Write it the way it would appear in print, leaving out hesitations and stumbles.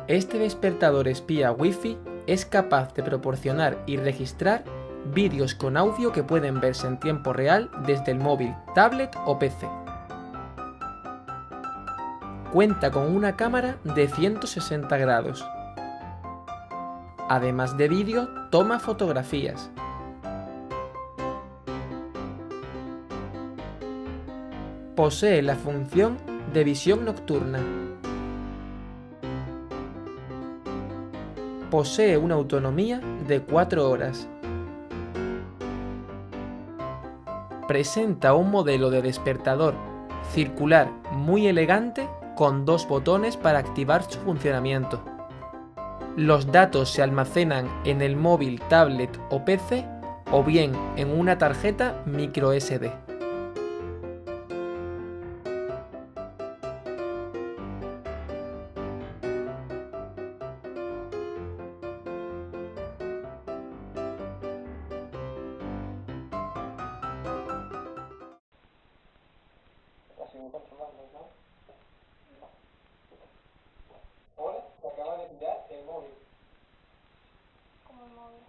Este despertador espía Wi-Fi es capaz de proporcionar y registrar vídeos con audio que pueden verse en tiempo real desde el móvil, tablet o PC. Cuenta con una cámara de 160 grados. Además de vídeo, toma fotografías. Posee la función de visión nocturna. Posee una autonomía de 4 horas. Presenta un modelo de despertador circular muy elegante con 2 botones para activar su funcionamiento. Los datos se almacenan en el móvil, tablet o PC o bien en una tarjeta microSD. Sigo controlando, ¿no? Ahora te acaba de enviar el móvil. Como el móvil.